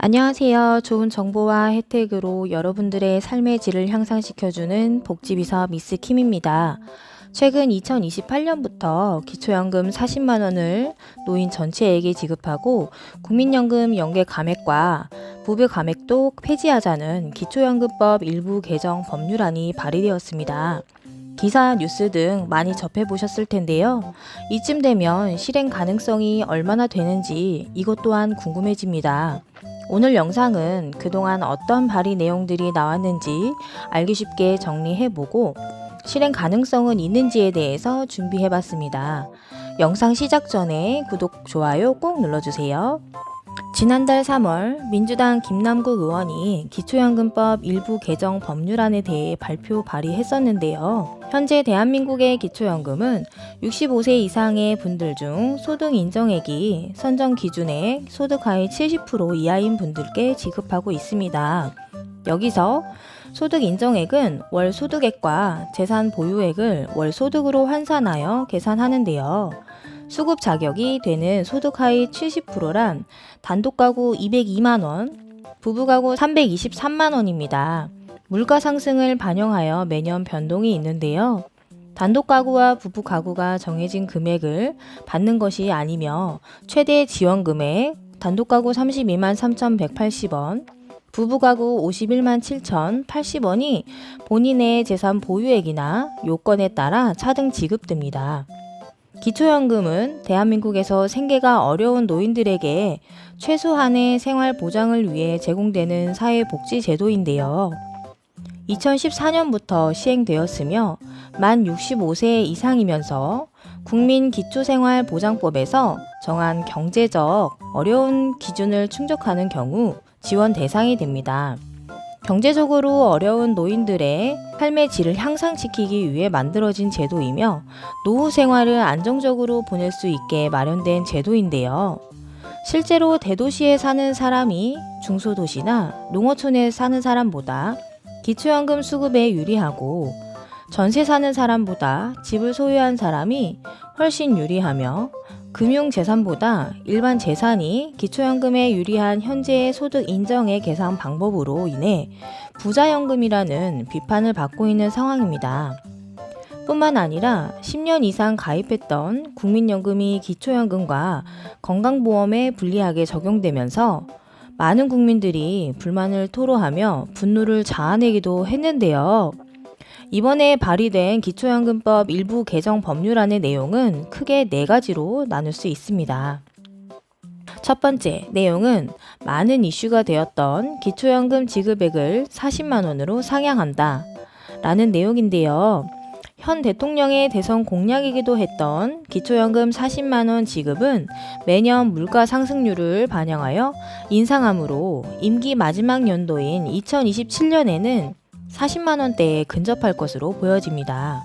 안녕하세요. 좋은 정보와 혜택으로 여러분들의 삶의 질을 향상시켜주는 복지비서 미스 킴입니다. 최근 2028년부터 기초연금 40만 원을 노인 전체에게 지급하고 국민연금 연계 감액과 부부 감액도 폐지하자는 기초연금법 일부 개정 법률안이 발의되었습니다. 기사, 뉴스 등 많이 접해보셨을 텐데요. 이쯤 되면 실행 가능성이 얼마나 되는지 이것 또한 궁금해집니다. 오늘 영상은 그동안 어떤 발의 내용들이 나왔는지 알기 쉽게 정리해보고 실행 가능성은 있는지에 대해서 준비해봤습니다. 영상 시작 전에 구독, 좋아요 꼭 눌러주세요. 지난달 3월 민주당 김남국 의원이 기초연금법 일부 개정 법률안에 대해 발의했었는데요. 현재 대한민국의 기초연금은 65세 이상의 분들 중 소득 인정액이 선정 기준의 소득 하위 70% 이하인 분들께 지급하고 있습니다. 여기서 소득 인정액은 월 소득액과 재산 보유액을 월 소득으로 환산하여 계산하는데요. 수급 자격이 되는 소득 하위 70%란 단독가구 202만원, 부부가구 323만원입니다. 물가 상승을 반영하여 매년 변동이 있는데요. 단독가구와 부부가구가 정해진 금액을 받는 것이 아니며 최대 지원금액 단독가구 32만 3,180원, 부부가구 51만 7,080원이 본인의 재산 보유액이나 요건에 따라 차등 지급됩니다. 기초연금은 대한민국에서 생계가 어려운 노인들에게 최소한의 생활 보장을 위해 제공되는 사회복지 제도인데요. 2014년부터 시행되었으며 만 65세 이상이면서 국민기초생활보장법에서 정한 경제적 어려운 기준을 충족하는 경우 지원 대상이 됩니다. 경제적으로 어려운 노인들의 삶의 질을 향상시키기 위해 만들어진 제도이며 노후 생활을 안정적으로 보낼 수 있게 마련된 제도인데요. 실제로 대도시에 사는 사람이 중소도시나 농어촌에 사는 사람보다 기초연금 수급에 유리하고 전세 사는 사람보다 집을 소유한 사람이 훨씬 유리하며 금융재산보다 일반 재산이 기초연금에 유리한 현재의 소득 인정의 계산 방법으로 인해 부자연금이라는 비판을 받고 있는 상황입니다. 뿐만 아니라 10년 이상 가입했던 국민연금이 기초연금과 건강보험에 불리하게 적용되면서 많은 국민들이 불만을 토로하며 분노를 자아내기도 했는데요. 이번에 발의된 기초연금법 일부 개정 법률안의 내용은 크게 4가지로 나눌 수 있습니다. 첫 번째 내용은 많은 이슈가 되었던 기초연금 지급액을 40만 원으로 상향한다 라는 내용인데요. 현 대통령의 대선 공약이기도 했던 기초연금 40만 원 지급은 매년 물가 상승률을 반영하여 인상하므로 임기 마지막 연도인 2027년에는 40만 원대에 근접할 것으로 보여집니다.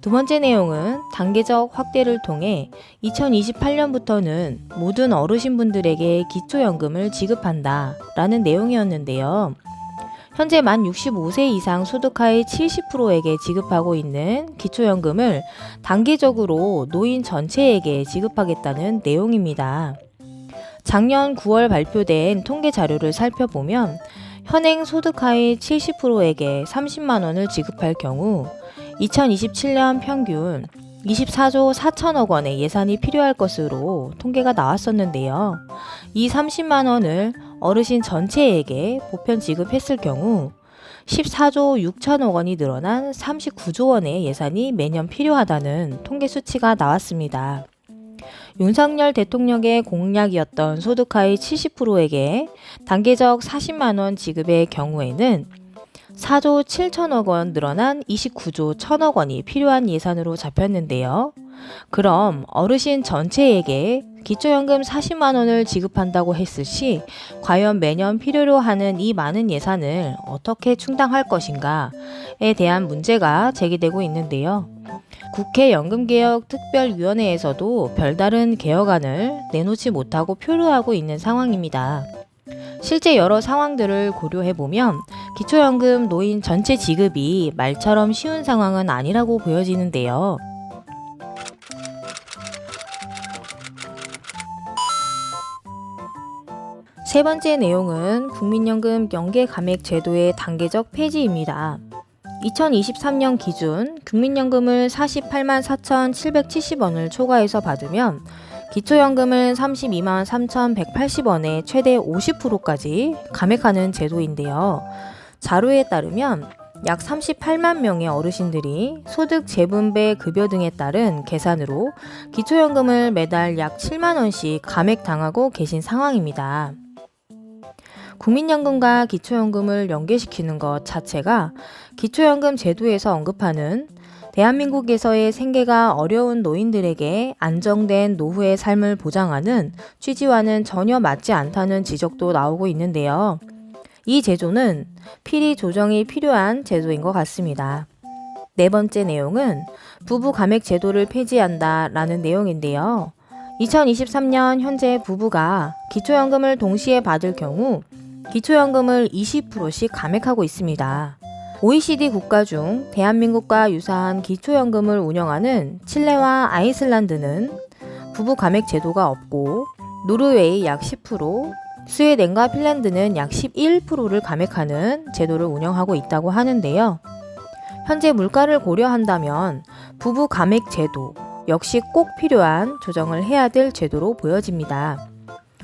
두 번째 내용은 단계적 확대를 통해 2028년부터는 모든 어르신분들에게 기초연금을 지급한다 라는 내용이었는데요. 현재 만 65세 이상 소득하위 70%에게 지급하고 있는 기초연금을 단계적으로 노인 전체에게 지급하겠다는 내용입니다. 작년 9월 발표된 통계 자료를 살펴보면 현행 소득하위 70%에게 30만 원을 지급할 경우 2027년 평균 24조 4천억 원의 예산이 필요할 것으로 통계가 나왔었는데요. 이 30만 원을 어르신 전체에게 보편 지급했을 경우 14조 6천억 원이 늘어난 39조 원의 예산이 매년 필요하다는 통계 수치가 나왔습니다. 윤석열 대통령의 공약이었던 소득하위 70%에게 단계적 40만 원 지급의 경우에는 4조 7천억 원 늘어난 29조 1천억 원이 필요한 예산으로 잡혔는데요. 그럼 어르신 전체에게 기초연금 40만 원을 지급한다고 했을 시 과연 매년 필요로 하는 이 많은 예산을 어떻게 충당할 것인가에 대한 문제가 제기되고 있는데요. 국회 연금개혁특별위원회에서도 별다른 개혁안을 내놓지 못하고 표류하고 있는 상황입니다. 실제 여러 상황들을 고려해보면 기초연금 노인 전체 지급이 말처럼 쉬운 상황은 아니라고 보여지는데요. 세 번째 내용은 국민연금 연계감액 제도의 단계적 폐지입니다. 2023년 기준 국민연금을 48만 4,770원을 초과해서 받으면 기초연금을 32만 3,180원에 최대 50%까지 감액하는 제도인데요. 자료에 따르면 약 38만 명의 어르신들이 소득 재분배 급여 등에 따른 계산으로 기초연금을 매달 약 7만 원씩 감액당하고 계신 상황입니다. 국민연금과 기초연금을 연계시키는 것 자체가 기초연금 제도에서 언급하는 대한민국에서의 생계가 어려운 노인들에게 안정된 노후의 삶을 보장하는 취지와는 전혀 맞지 않다는 지적도 나오고 있는데요. 이 제도는 필히 조정이 필요한 제도인 것 같습니다. 네 번째 내용은 부부 감액 제도를 폐지한다 라는 내용인데요. 2023년 현재 부부가 기초연금을 동시에 받을 경우 기초연금을 20%씩 감액하고 있습니다. OECD 국가 중 대한민국과 유사한 기초연금을 운영하는 칠레와 아이슬란드는 부부 감액 제도가 없고 노르웨이 약 10%, 스웨덴과 핀란드는 약 11%를 감액하는 제도를 운영하고 있다고 하는데요. 현재 물가를 고려한다면 부부 감액 제도 역시 꼭 필요한 조정을 해야 될 제도로 보여집니다.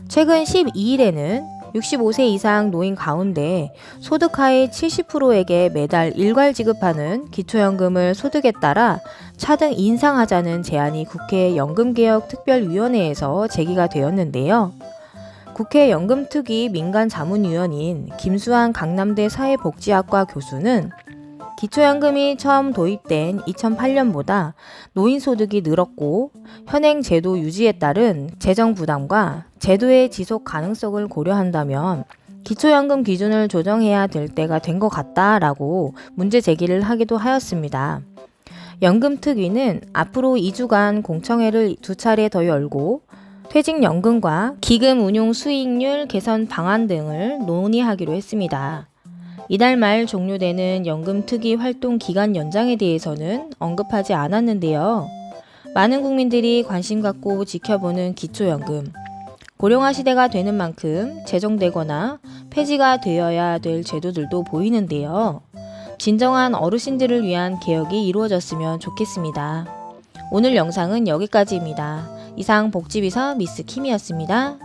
최근 12일에는 65세 이상 노인 가운데 소득하의 70%에게 매달 일괄 지급하는 기초연금을 소득에 따라 차등 인상하자는 제안이 국회 연금개혁특별위원회에서 제기가 되었는데요. 국회 연금특위 민간자문위원인 김수환 강남대 사회복지학과 교수는 기초연금이 처음 도입된 2008년보다 노인소득이 늘었고 현행 제도 유지에 따른 재정 부담과 제도의 지속 가능성을 고려한다면 기초연금 기준을 조정해야 될 때가 된 것 같다라고 문제 제기를 하기도 하였습니다. 연금특위는 앞으로 2주간 공청회를 2차례 더 열고 퇴직연금과 기금 운용 수익률 개선 방안 등을 논의하기로 했습니다. 이달 말 종료되는 연금특위 활동 기간 연장에 대해서는 언급하지 않았는데요. 많은 국민들이 관심 갖고 지켜보는 기초연금. 고령화 시대가 되는 만큼 제정되거나 폐지가 되어야 될 제도들도 보이는데요. 진정한 어르신들을 위한 개혁이 이루어졌으면 좋겠습니다. 오늘 영상은 여기까지입니다. 이상 복지비서 미스 킴이었습니다.